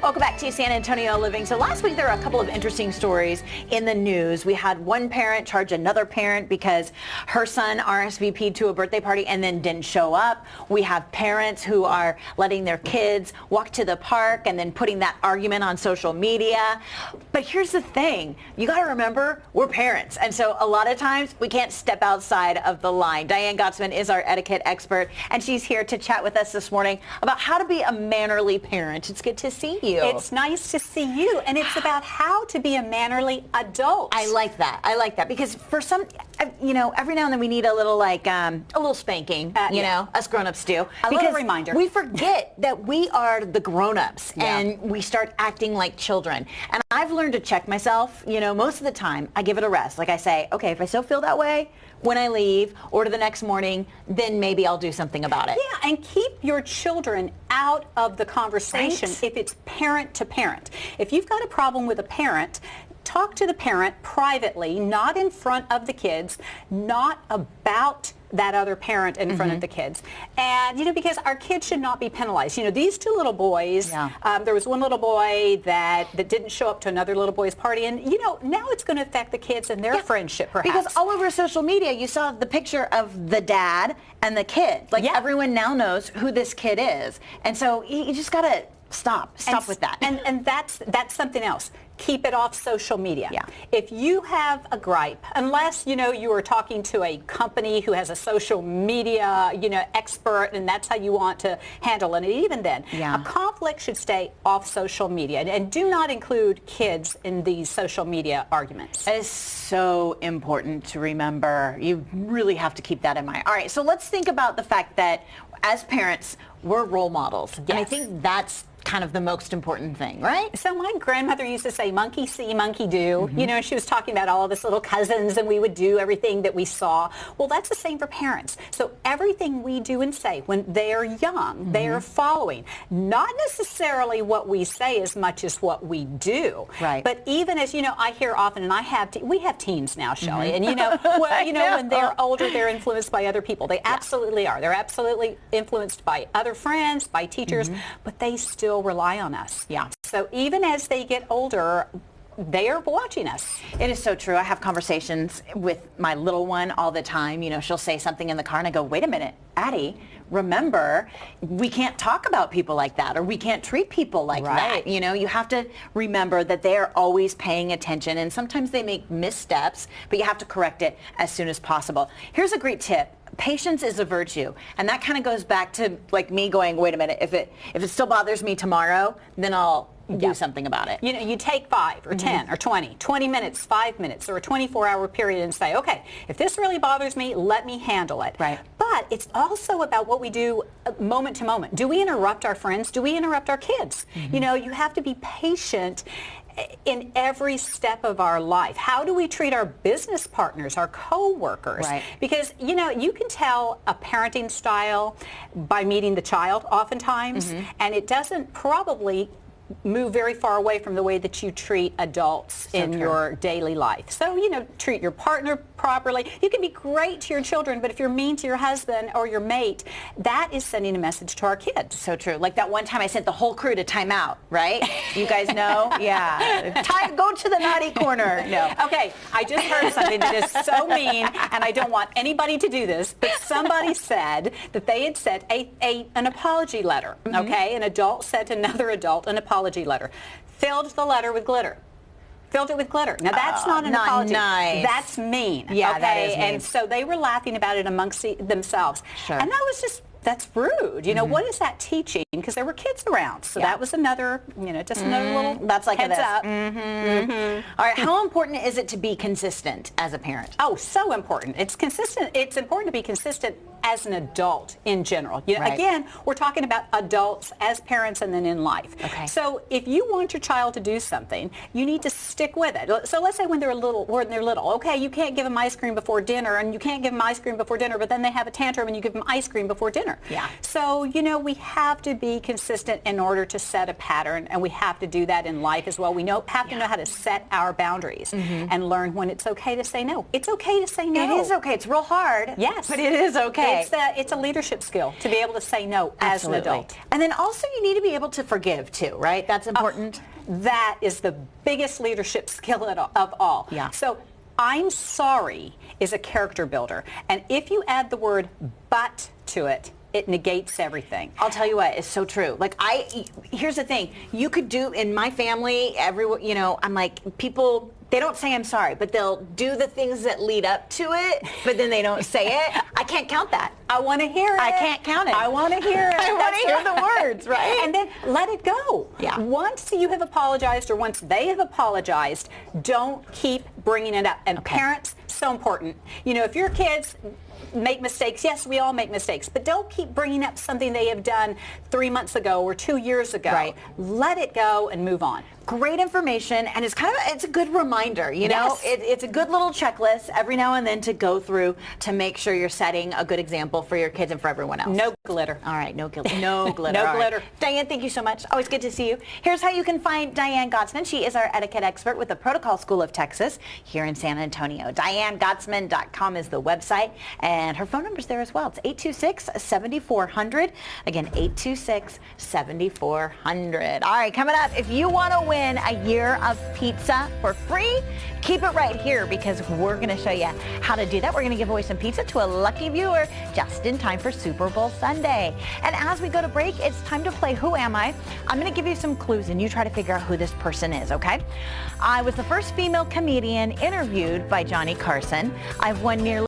Welcome back to San Antonio Living. So last week there were a couple of interesting stories in the news. We had one parent charge another parent because her son RSVP'd to a birthday party and then didn't show up. We have parents who are letting their kids walk to the park and then putting that argument on social media. But here's the thing. You got to remember, we're parents. And so a lot of times we can't step outside of the line. Diane Gottsman is our etiquette expert, and she's here to chat with us this morning about how to be a mannerly parent. It's good to see you. It's nice to see you, and it's about how to be a mannerly adult. I like that. I like that because for some, you know, every now and then we need a little a little spanking, you know, us grown-ups do. A little reminder. We forget that we are the grown-ups and we start acting like children. And I've learned to check myself, you know, most of the time I give it a rest. Like I say, okay, if I still feel that way when I leave or to the next morning, then maybe I'll do something about it. Yeah, and keep your children out of the conversation if it's parent to parent. If you've got a problem with a parent, talk to the parent privately, not in front of the kids, not about that other parent in front of the kids. And, you know, because our kids should not be penalized. You know, these two little boys, there was one little boy that didn't show up to another little boy's party. And, you know, now it's going to affect the kids and their friendship, perhaps. Because all over social media, you saw the picture of the dad and the kid. Like, everyone now knows who this kid is. And so you just got to stop with that. And that's something else. Keep it off social media. Yeah. If you have a gripe, unless, you know, you are talking to a company who has a social media, you know, expert, and that's how you want to handle it, and even then, a conflict should stay off social media. And do not include kids in these social media arguments. It is so important to remember. You really have to keep that in mind. All right, so let's think about the fact that as parents, we're role models. Yes. And I think that's kind of the most important thing, right? So my grandmother used to say, monkey see, monkey do. You know, she was talking about all of us little cousins and we would do everything that we saw. Well, that's the same for parents. So everything we do and say when they are young, they are following. Not necessarily what we say as much as what we do. Right. But even as, you know, I hear often, and we have teens now, Shelley, and you know, well, you know, when they're older, they're influenced by other people. They absolutely are. They're absolutely influenced by other friends, by teachers, but they still rely on us. Yeah. So even as they get older, they are watching us. It is so true. I have conversations with my little one all the time. You know, she'll say something in the car and I go, wait a minute, Addie, remember, we can't talk about people like that or we can't treat people like that. You know, you have to remember that they are always paying attention and sometimes they make missteps, but you have to correct it as soon as possible. Here's a great tip. Patience is a virtue, and that kind of goes back to like me going, wait a minute, if it still bothers me tomorrow, then I'll do something about it. You know, you take 5 or 10 or 20 minutes, 5 minutes, or a 24-hour period and say, okay, if this really bothers me, let me handle it. Right. But it's also about what we do moment to moment. Do we interrupt our friends? Do we interrupt our kids? You know, you have to be patient in every step of our life. How do we treat our business partners, our co-workers? Right. Because, you know, you can tell a parenting style by meeting the child oftentimes, and it doesn't probably move very far away from the way that you treat adults in your daily life. So, you know, treat your partner properly. You can be great to your children, but if you're mean to your husband or your mate, that is sending a message to our kids. So true. Like that one time I sent the whole crew to time out, right? You guys know? Yeah. Go to the naughty corner. No. Okay, I just heard something that is so mean, and I don't want anybody to do this, but somebody said that they had sent an apology letter, okay? An adult sent another adult an apology letter. Filled the letter with glitter. Filled it with glitter. Now, that's not an apology. Nice. That's mean. Yeah, okay? that is mean. And so they were laughing about it amongst themselves. Sure. And that was just, that's rude. You know, what is that teaching? Because there were kids around. So that was another, you know, just another little that's like heads up. All right, how important is it to be consistent as a parent? Oh, so important. It's consistent. It's important to be consistent as an adult in general. You know, again, we're talking about adults as parents and then in life. Okay. So if you want your child to do something, you need to stick with it. So let's say when they're little, okay, you can't give them ice cream before dinner, and you can't give them ice cream before dinner, but then they have a tantrum and you give them ice cream before dinner. partner. Yeah. So, we have to be consistent in order to set a pattern, and we have to do that in life as well. We have to know how to set our boundaries and learn when it's okay to say no. It's okay to say no. It is okay. It's real hard. Yes. But it is okay. It's a leadership skill to be able to say no as an adult. And then also you need to be able to forgive too, right? That's important. That is the biggest leadership skill of all. Yeah. So I'm sorry is a character builder. And if you add the word but to it, it negates everything. I'll tell you what, it's so true. Here's the thing. You could do, in my family, I'm like, people, they don't say I'm sorry, but they'll do the things that lead up to it, but then they don't say it. I can't count that. I want to hear it. I can't count it. I want to hear it. I want to hear the words, right? And then let it go. Yeah. Once you have apologized or once they have apologized, don't keep bringing it up. And parents, so important. If your kids make mistakes, yes, we all make mistakes, but don't keep bringing up something they have done 3 months ago or 2 years ago. Right. Let it go and move on. Great information, and it's a good reminder, Yes. It's a good little checklist every now and then to go through to make sure you're setting a good example for your kids and for everyone else. No glitter. All right, no glitter. No glitter. No All glitter. Right. Diane, thank you so much. Always good to see you. Here's how you can find Diane Gottsman. She is our etiquette expert with the Protocol School of Texas here in San Antonio. DianeGottsman.com is the website, and her phone number's there as well. It's 826-7400. Again, 826-7400. All right, coming up, if you want to win a year of pizza for free, keep it right here because we're going to show you how to do that. We're going to give away some pizza to a lucky viewer just in time for Super Bowl Sunday. And as we go to break, it's time to play Who Am I? I'm going to give you some clues and you try to figure out who this person is, okay? I was the first female comedian interviewed by Johnny Carson. I've won nearly